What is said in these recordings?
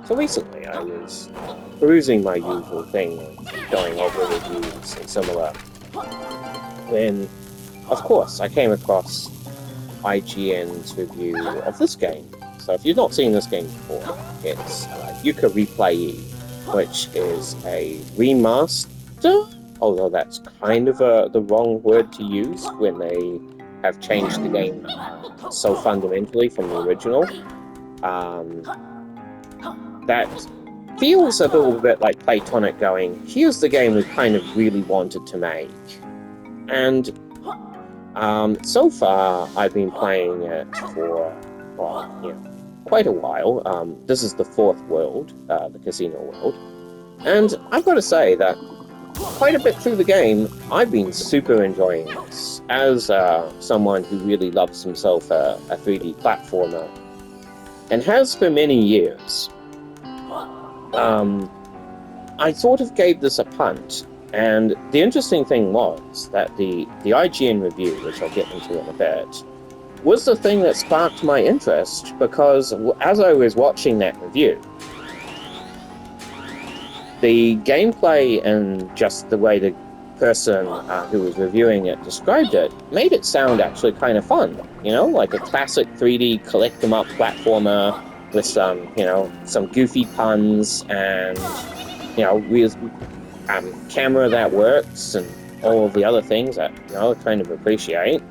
So recently I was perusing my usual thing of going over reviews and similar, when, of course, I came across IGN's review of this game. So if you've not seen this game before, it's Yooka-Replaylee, which is a remaster, although that's kind of the wrong word to use when they have changed the game so fundamentally from the original. That feels a little bit like Platonic going, here's the game we kind of really wanted to make. And so far, I've been playing it for, well, quite a while. This is the fourth world, the casino world. And I've got to say that quite a bit through the game, I've been super enjoying this. As someone who really loves himself a 3D platformer, and has for many years, I sort of gave this a punt. And the interesting thing was that the IGN review, which I'll get into in a bit, was the thing that sparked my interest, because as I was watching that review, the gameplay and just the way the person who was reviewing it described it made it sound actually kind of fun, like a classic 3D collect-em-up platformer with some goofy puns and, with camera that works and all of the other things that, I kind of appreciate.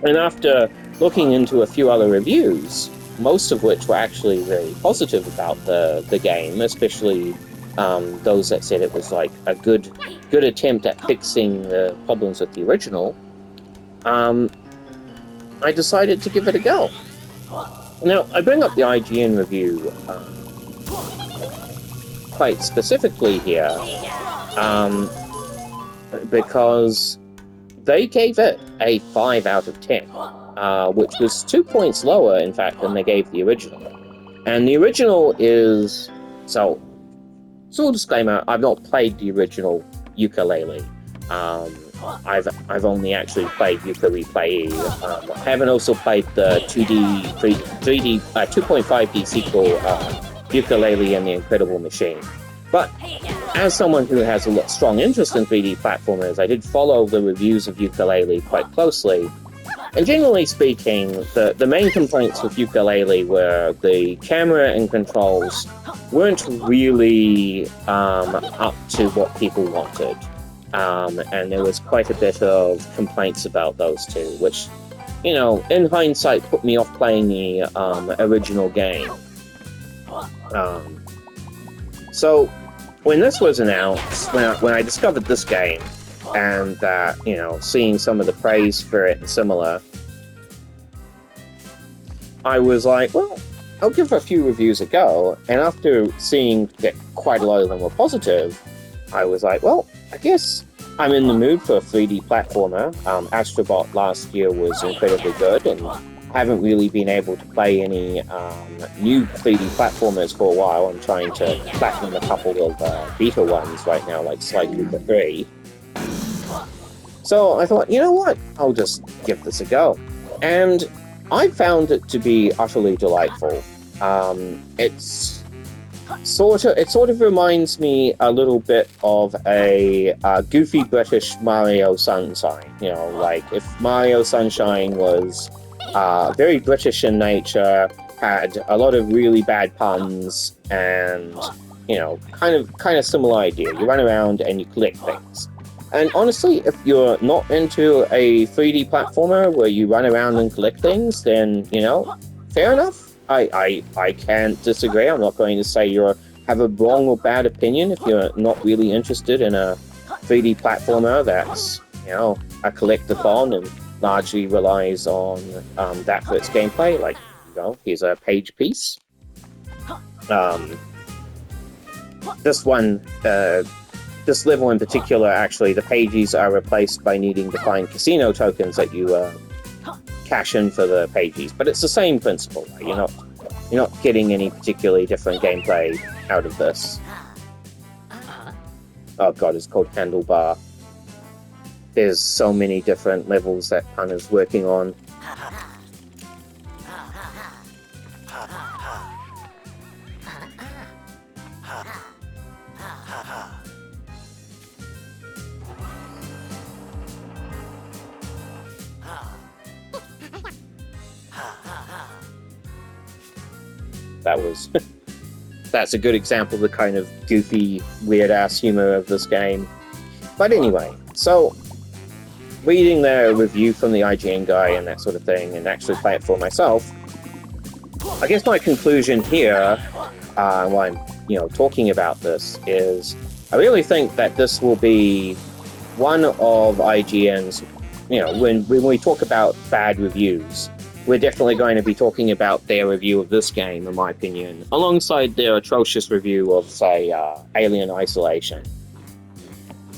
And after looking into a few other reviews, most of which were actually very positive about the game, especially those that said it was like a good attempt at fixing the problems with the original, I decided to give it a go. Now, I bring up the IGN review quite specifically here, because they gave it a 5 out of 10, which was 2 points lower, in fact, than they gave the original. And the original is... So, full disclaimer, I've not played the original Yooka-Laylee. I've only actually played Yooka-Replaylee. I haven't also played the 2.5D sequel, Yooka-Laylee and the Incredible Machine. But as someone who has a strong interest in 3D platformers, I did follow the reviews of Yooka-Laylee quite closely. And generally speaking, the main complaints with Yooka-Laylee were the camera and controls weren't really up to what people wanted. And there was quite a bit of complaints about those two, which, in hindsight put me off playing the original game. So, when this was announced, when I discovered this game, and seeing some of the praise for it and similar, I was like, well, I'll give a few reviews a go, and after seeing that quite a lot of them were positive, I was like, well, I guess I'm in the mood for a 3D platformer. Astrobot last year was incredibly good, and haven't really been able to play any new 3D platformers for a while. I'm trying to platinum a couple of beta ones right now, like Sly Cooper 3. So I thought, you know what, I'll just give this a go. And I found it to be utterly delightful. It sort of reminds me a little bit of a goofy British Mario Sunshine. Like if Mario Sunshine was very British in nature, had a lot of really bad puns, and kind of similar idea. You run around and you collect things. And honestly, if you're not into a 3D platformer where you run around and collect things, then, fair enough. I can't disagree. I'm not going to say you have a wrong or bad opinion if you're not really interested in a 3D platformer that's, a collectathon and largely relies on that for its gameplay. Like, here's a page piece. This level in particular, actually, the pages are replaced by needing to find casino tokens that you cash in for the pages. But it's the same principle. Right? You're not getting any particularly different gameplay out of this. Oh god, it's called Handlebar. There's so many different levels that Pun is working on. that was that's a good example of the kind of goofy, weird-ass humor of this game. But anyway, so reading the review from the IGN guy and that sort of thing, and actually play it for myself, I guess my conclusion here, while I'm talking about this, is I really think that this will be one of IGN's, when we talk about bad reviews, we're definitely going to be talking about their review of this game, in my opinion, alongside their atrocious review of, say, Alien Isolation.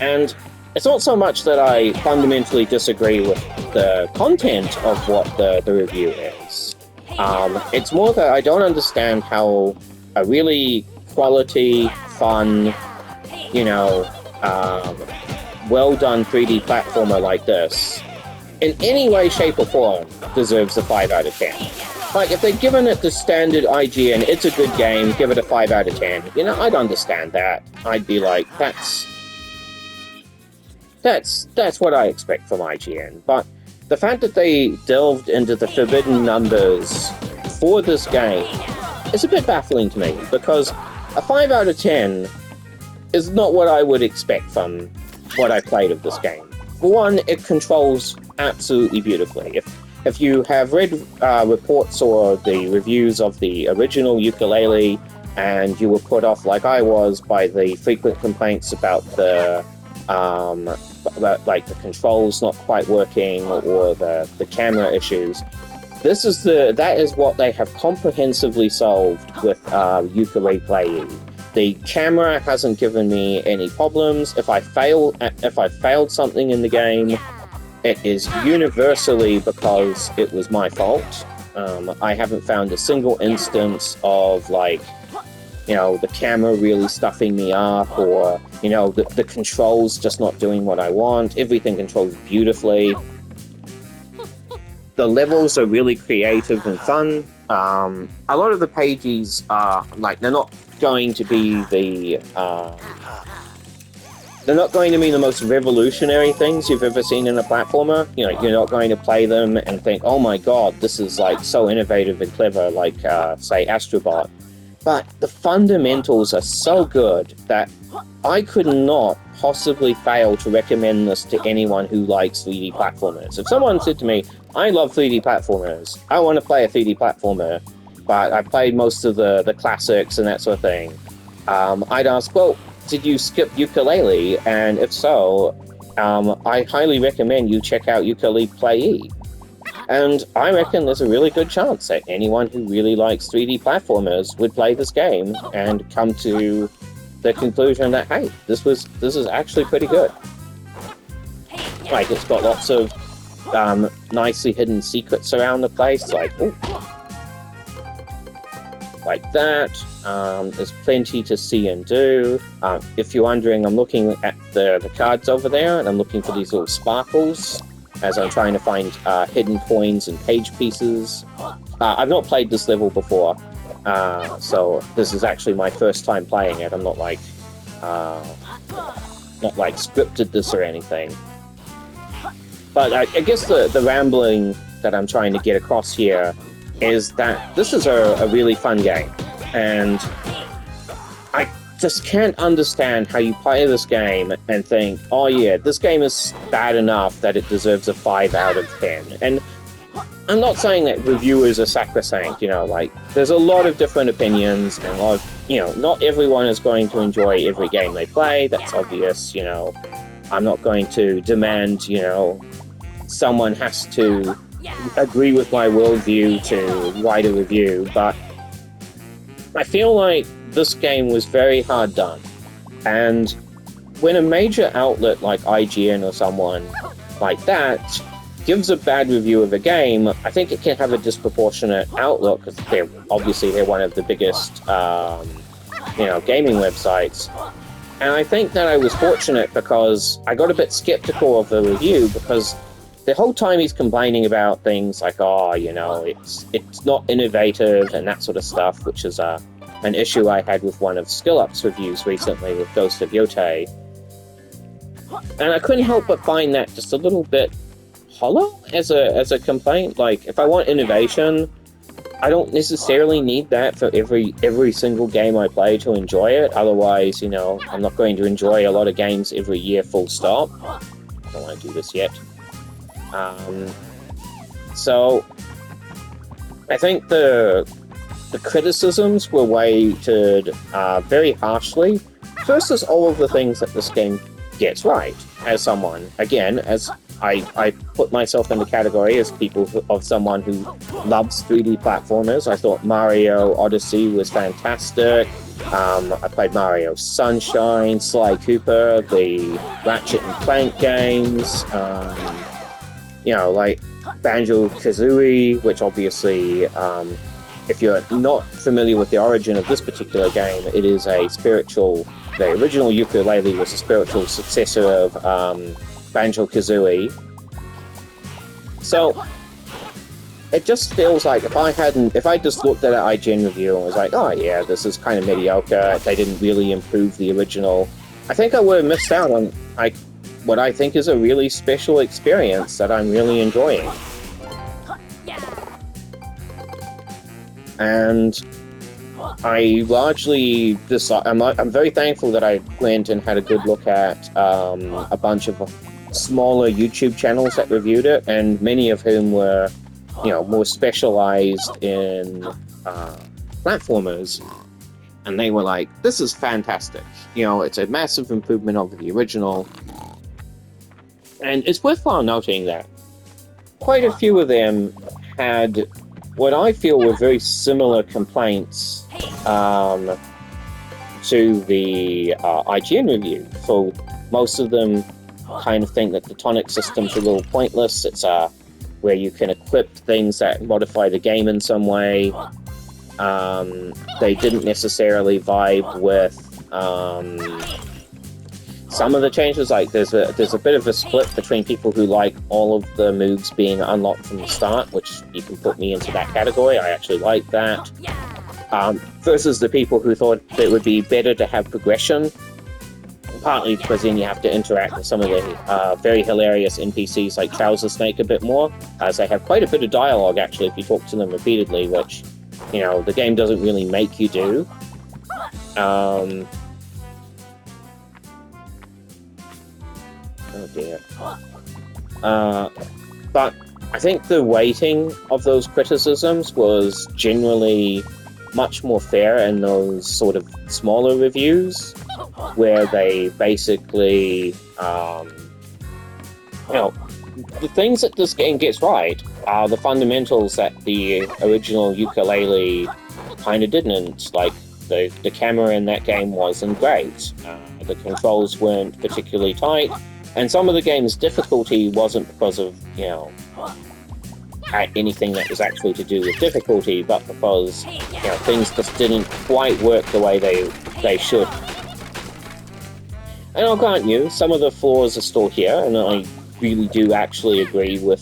And it's not so much that I fundamentally disagree with the content of what the review is. It's more that I don't understand how a really quality, fun, well-done 3D platformer like this, in any way, shape, or form, deserves a 5 out of 10. Like, if they'd given it the standard IGN, it's a good game, give it a 5 out of 10, I'd understand that. I'd be like, that's what I expect from IGN. But the fact that they delved into the forbidden numbers for this game is a bit baffling to me, because a 5 out of 10 is not what I would expect from what I played of this game. For one, it controls absolutely beautifully. If you have read reports or the reviews of the original Yooka-Replaylee, and you were put off like I was by the frequent complaints about the controls not quite working or the camera issues, that is what they have comprehensively solved with Yooka-Replaylee. The camera hasn't given me any problems. If I failed something in the game, it is universally because it was my fault. I haven't found a single instance of the camera really stuffing me up, or the controls just not doing what I want. Everything controls beautifully. The levels are really creative and fun. A lot of the pages are they're not going to be the most revolutionary things you've ever seen in a platformer. You're not going to play them and think, oh my god, this is so innovative and clever, say Astrobot. But the fundamentals are so good that I could not possibly fail to recommend this to anyone who likes 3D platformers. If someone said to me, I love 3D platformers, I want to play a 3D platformer, but I played most of the classics and that sort of thing, I'd ask, well, did you skip Yooka-Replaylee? And if so, I highly recommend you check out Yooka-Replaylee. And I reckon there's a really good chance that anyone who really likes 3D platformers would play this game and come to the conclusion that, hey, this is actually pretty good. It's got lots of nicely hidden secrets around the place, like that. There's plenty to see and do. If you're wondering, I'm looking at the cards over there, and I'm looking for these little sparkles as I'm trying to find hidden coins and page pieces. I've not played this level before, so this is actually my first time playing it. I'm not scripted this or anything. But I guess the rambling that I'm trying to get across here is that this is a really fun game, and I just can't understand how you play this game and think, oh yeah, this game is bad enough that it deserves a 5 out of 10. And I'm not saying that reviewers are sacrosanct, there's a lot of different opinions, and a lot of, not everyone is going to enjoy every game they play, that's obvious, I'm not going to demand, someone has to agree with my worldview to write a review, but I feel like this game was very hard done. And when a major outlet like IGN or someone like that gives a bad review of a game, I think it can have a disproportionate outlook, because they're one of the biggest gaming websites. And I think that I was fortunate because I got a bit skeptical of the review, because the whole time he's complaining about things like, it's not innovative and that sort of stuff, which is an issue I had with one of SkillUp's reviews recently with Ghost of Yotei. And I couldn't help but find that just a little bit hollow as a complaint. If I want innovation, I don't necessarily need that for every single game I play to enjoy it. Otherwise, you know, I'm not going to enjoy a lot of games every year full stop. I don't want to do this yet. So I think the criticisms were weighted very harshly versus all of the things that this game gets right. As someone, again, as I put myself in the category as someone who loves 3D platformers. I thought Mario Odyssey was fantastic. I played Mario Sunshine, Sly Cooper, the Ratchet and Clank games. You know, like Banjo-Kazooie, which obviously, if you're not familiar with the origin of this particular game, it is the original Yooka-Replaylee was a spiritual successor of Banjo-Kazooie. So it just feels like if I just looked at an IGN review and was like, oh yeah, this is kind of mediocre, they didn't really improve the original, I think I would have missed out on what I think is a really special experience that I'm really enjoying. And I largely I'm very thankful that I went and had a good look at a bunch of smaller YouTube channels that reviewed it, and many of whom were, you know, more specialized in platformers, and they were like, this is fantastic. You know, it's a massive improvement over the original. And it's worthwhile noting that quite a few of them had what I feel were very similar complaints to the IGN review. So most of them kind of think that the tonic system's a little pointless. It's where you can equip things that modify the game in some way. They didn't necessarily vibe with some of the changes. Like there's a bit of a split between people who like all of the moves being unlocked from the start, which you can put me into that category. I actually like that. Versus the people who thought it would be better to have progression, partly because then you have to interact with some of the very hilarious NPCs like Trouser Snake a bit more, as they have quite a bit of dialogue actually if you talk to them repeatedly, which, you know, the game doesn't really make you do. Oh dear. But I think the weighting of those criticisms was generally much more fair in those sort of smaller reviews, where they basically, you know, the things that this game gets right are the fundamentals that the original Yooka-Laylee kind of didn't. Like, the camera in that game wasn't great, the controls weren't particularly tight, and some of the game's difficulty wasn't because of, you know, anything that was actually to do with difficulty, but because, you know, things just didn't quite work the way they should. And I'll grant you, some of the flaws are still here, and I really do actually agree with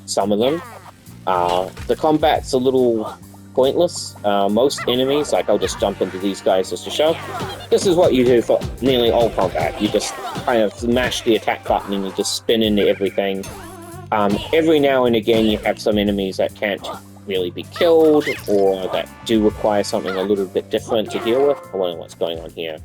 some of them. The combat's a little pointless. Most enemies, like I'll just jump into these guys just to show, this is what you do for nearly all combat. You just kind of mash the attack button and you just spin into everything. Every now and again you have some enemies that can't really be killed, or that do require something a little bit different to deal with. I wonder what's going on here.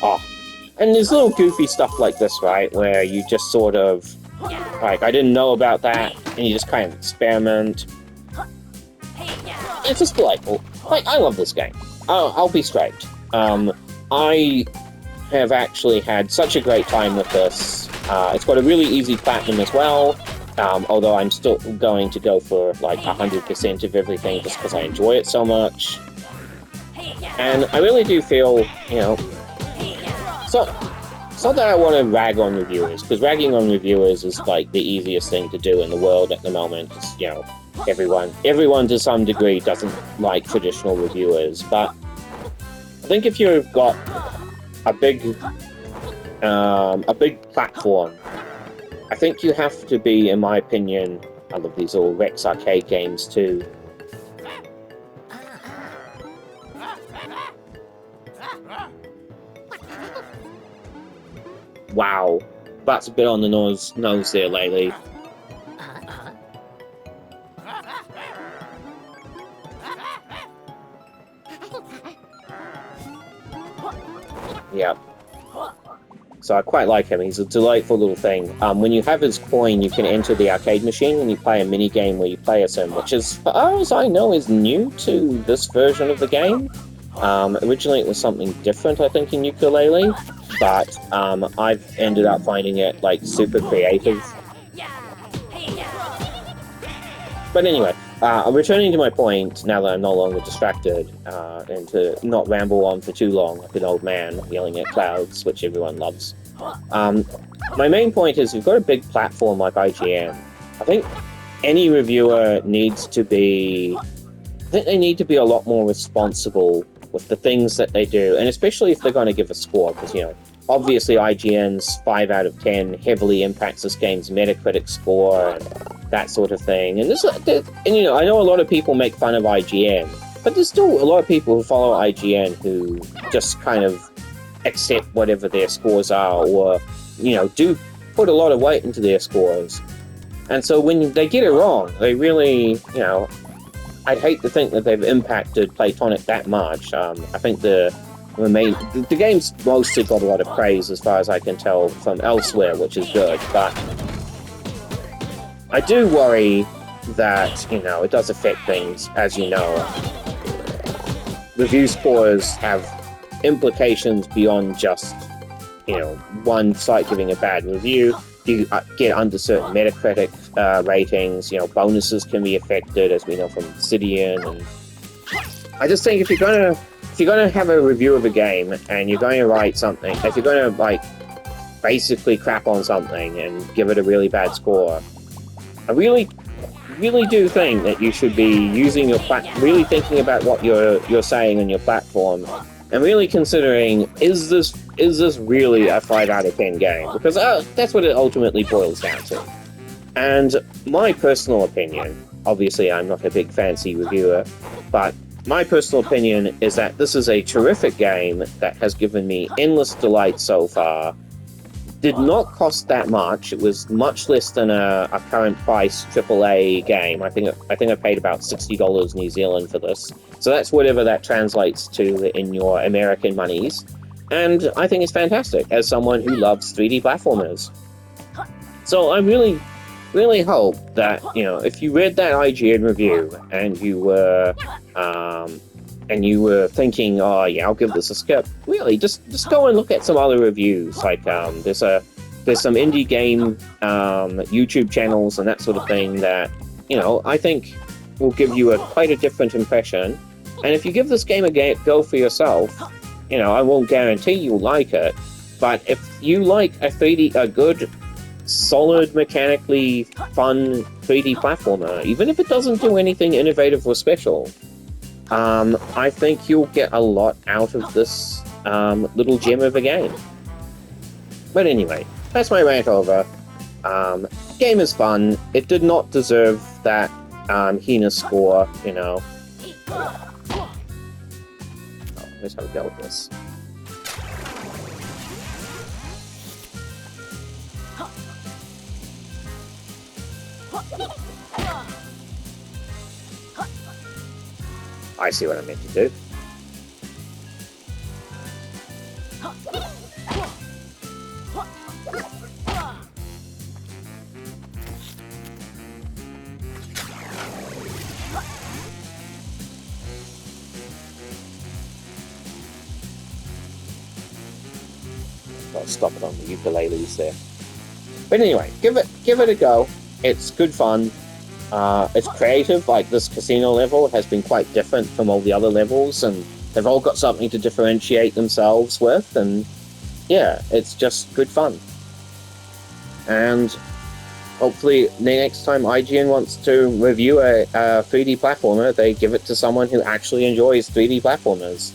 Oh, and there's little goofy stuff like this, right, where you just sort of, like, I didn't know about that, and you just kind of experiment. It's just delightful. Like, I love this game. I'll be straight. I have actually had such a great time with this. It's got a really easy platinum as well, although I'm still going to go for like 100% of everything just because I enjoy it so much. And I really do feel, you know, so it's not that I want to rag on reviewers, because ragging on reviewers is like the easiest thing to do in the world at the moment. It's, you know, everyone to some degree doesn't like traditional reviewers, but I think if you've got a big platform, I think you have to be, in my opinion, I love these little Rex arcade games too. Wow, that's a bit on the nose there lately. Yeah. So I quite like him. He's a delightful little thing. When you have his coin, you can enter the arcade machine and you play a mini game where you play as him, which, as far as I know, is new to this version of the game. Originally, it was something different, I think, in Yooka-Replaylee, but I've ended up finding it like super creative. But anyway, returning to my point, now that I'm no longer distracted, and to not ramble on for too long like an old man yelling at clouds, which everyone loves. My main point is, you've got a big platform like IGN. I think any reviewer needs to be... I think they need to be a lot more responsible with the things that they do, and especially if they're going to give a score, because, you know, obviously IGN's 5 out of 10 heavily impacts this game's Metacritic score, and that sort of thing. And you know, I know a lot of people make fun of IGN, but there's still a lot of people who follow IGN who just kind of accept whatever their scores are, or, you know, do put a lot of weight into their scores. And so when they get it wrong, they really, you know, I'd hate to think that they've impacted Playtonic that much. I think the game's mostly got a lot of praise, as far as I can tell, from elsewhere, which is good, but I do worry that, you know, it does affect things, as you know. Review scores have implications beyond just, you know, one site giving a bad review. You get under certain Metacritic ratings, you know, bonuses can be affected, as we know from Obsidian, and I just think if you're gonna have a review of a game and you're going to write something, if you're going to, like, basically crap on something and give it a really bad score, I really do think that you should be using your really thinking about what you're saying on your platform, and really considering, is this really a 5 out of 10 game? Because that's what it ultimately boils down to. And my personal opinion, obviously I'm not a big fancy reviewer, but my personal opinion is that this is a terrific game that has given me endless delight so far. Did not cost that much. It was much less than a current price AAA game. I think I paid about $60 New Zealand for this. So that's whatever that translates to in your American monies. And I think it's fantastic, as someone who loves 3D platformers. So I really, really hope that, you know, if you read that IGN review and you were thinking, oh yeah, I'll give this a skip, really, just go and look at some other reviews. Like, there's some indie game YouTube channels and that sort of thing that, you know, I think will give you quite a different impression. And if you give this game a go for yourself, you know, I won't guarantee you'll like it, but if you like a good, solid, mechanically fun 3D platformer, even if it doesn't do anything innovative or special, I think you'll get a lot out of this little gem of a game. But anyway, that's my rant over. Game is fun. It did not deserve that heinous score, you know. Let's have a go with this. I see what I meant to do. I'll stop it on the ukuleles there. But anyway, give it a go. It's good fun. It's creative. Like, this casino level has been quite different from all the other levels, and they've all got something to differentiate themselves with, and yeah, it's just good fun. And hopefully the next time IGN wants to review a 3D platformer, they give it to someone who actually enjoys 3D platformers.